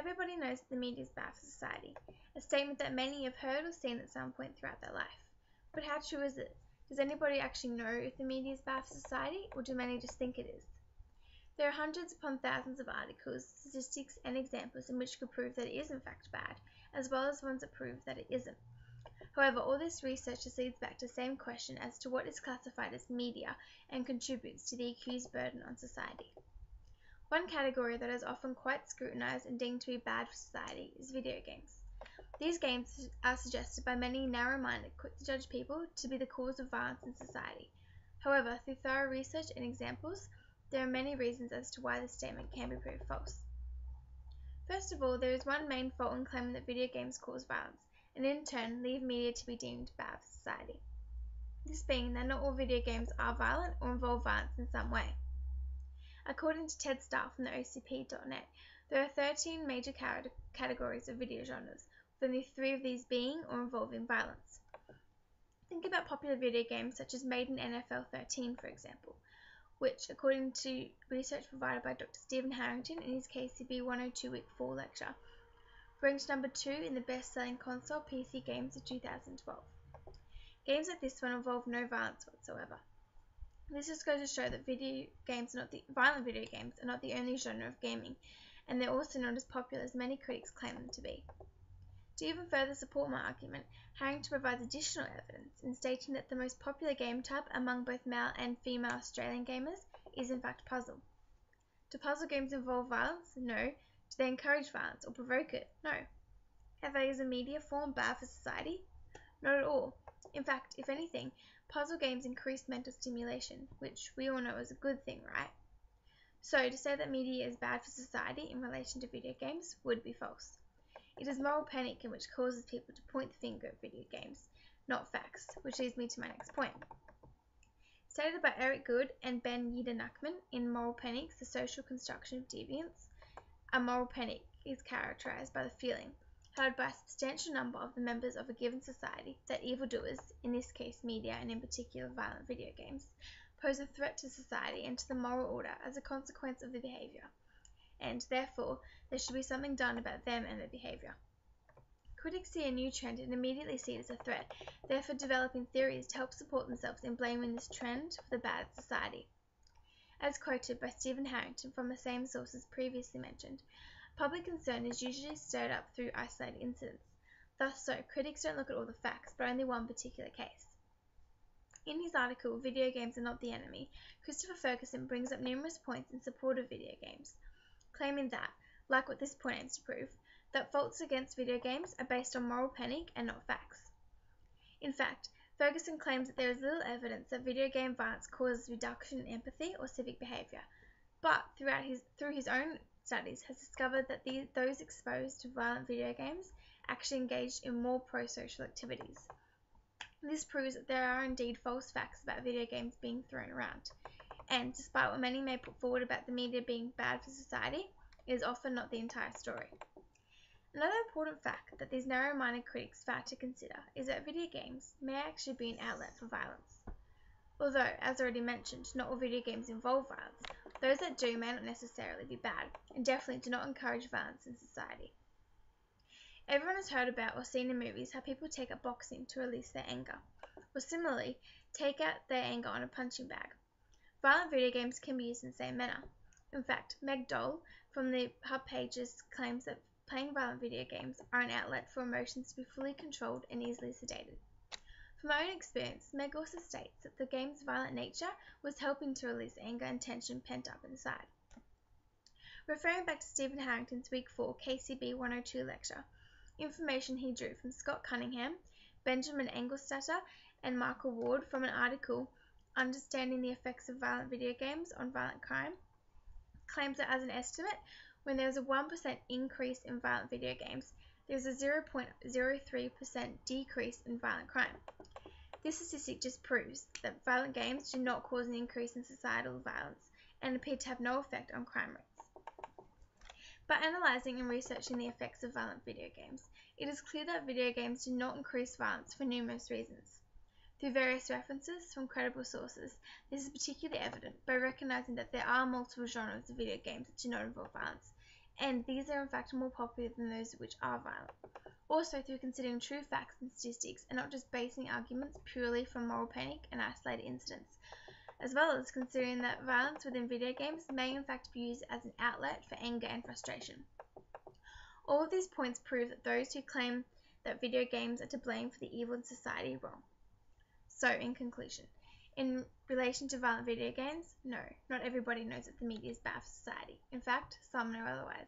Everybody knows that the media is bad for society, a statement that many have heard or seen at some point throughout their life. But how true is it? Does anybody actually know if the media is bad for society, or do many just think it is? There are hundreds upon thousands of articles, statistics, and examples in which could prove that it is in fact bad, as well as ones that prove that it isn't. However, all this research leads back to the same question as to what is classified as media and contributes to the accused burden on society. One category that is often quite scrutinized and deemed to be bad for society is video games. These games are suggested by many narrow-minded, quick to judge people to be the cause of violence in society. However, through thorough research and examples, there are many reasons as to why this statement can be proved false. First of all, there is one main fault in claiming that video games cause violence, and in turn leave media to be deemed bad for society. This being that not all video games are violent or involve violence in some way. According to Ted Starr from the OCP.net, there are 13 major categories of video genres, with only 3 of these being or involving violence. Think about popular video games such as Madden NFL 13, for example, which, according to research provided by Dr. Stephen Harrington in his KCB102 Week 4 lecture, ranked number 2 in the best-selling console PC games of 2012. Games like this one involve no violence whatsoever. This just goes to show that violent video games are not the only genre of gaming, and they're also not as popular as many critics claim them to be. To even further support my argument, Harrington provides additional evidence in stating that the most popular game type among both male and female Australian gamers is in fact puzzle. Do puzzle games involve violence? No. Do they encourage violence or provoke it? No. Are they as a media form bad for society? Not at all. In fact, if anything, puzzle games increase mental stimulation, which we all know is a good thing, right? So, to say that media is bad for society in relation to video games would be false. It is moral panic in which causes people to point the finger at video games, not facts, which leads me to my next point. Stated by Eric Good and Ben Yieder-Nachman in Moral Panic, The Social Construction of Deviance, a moral panic is characterized by the feeling, held by a substantial number of the members of a given society, that evildoers, in this case media and in particular violent video games, pose a threat to society and to the moral order as a consequence of their behavior, and therefore there should be something done about them and their behavior. Critics see a new trend and immediately see it as a threat, therefore developing theories to help support themselves in blaming this trend for the bad society. As quoted by Stephen Harrington from the same sources previously mentioned, public concern is usually stirred up through isolated incidents. Thus critics don't look at all the facts, but only one particular case. In his article, Video Games Are Not the Enemy, Christopher Ferguson brings up numerous points in support of video games, claiming that, like what this point aims to prove, that faults against video games are based on moral panic and not facts. In fact, Ferguson claims that there is little evidence that video game violence causes reduction in empathy or civic behavior, but through his own studies has discovered that those exposed to violent video games actually engaged in more pro-social activities. This proves that there are indeed false facts about video games being thrown around, and despite what many may put forward about the media being bad for society, it is often not the entire story. Another important fact that these narrow-minded critics fail to consider is that video games may actually be an outlet for violence. Although, as already mentioned, not all video games involve violence, those that do may not necessarily be bad, and definitely do not encourage violence in society. Everyone has heard about or seen in movies how people take up boxing to release their anger, or similarly, take out their anger on a punching bag. Violent video games can be used in the same manner. In fact, Meg Dole from the Hub Pages claims that playing violent video games are an outlet for emotions to be fully controlled and easily sedated. From my own experience, Meg also states that the game's violent nature was helping to release anger and tension pent up inside. Referring back to Stephen Harrington's Week 4 KCB102 lecture, information he drew from Scott Cunningham, Benjamin Engelstatter, and Michael Ward from an article, Understanding the Effects of Violent Video Games on Violent Crime, claims that as an estimate, when there is a 1% increase in violent video games, there is a 0.03% decrease in violent crime. This statistic just proves that violent games do not cause an increase in societal violence and appear to have no effect on crime rates. By analysing and researching the effects of violent video games, it is clear that video games do not increase violence for numerous reasons. Through various references from credible sources, this is particularly evident by recognising that there are multiple genres of video games that do not involve violence, and these are in fact more popular than those which are violent. Also, through considering true facts and statistics and not just basing arguments purely from moral panic and isolated incidents, as well as considering that violence within video games may in fact be used as an outlet for anger and frustration. All of these points prove that those who claim that video games are to blame for the evil in society are wrong. So, in conclusion, in relation to violent video games, no, not everybody knows that the media is bad for society. In fact, some know otherwise.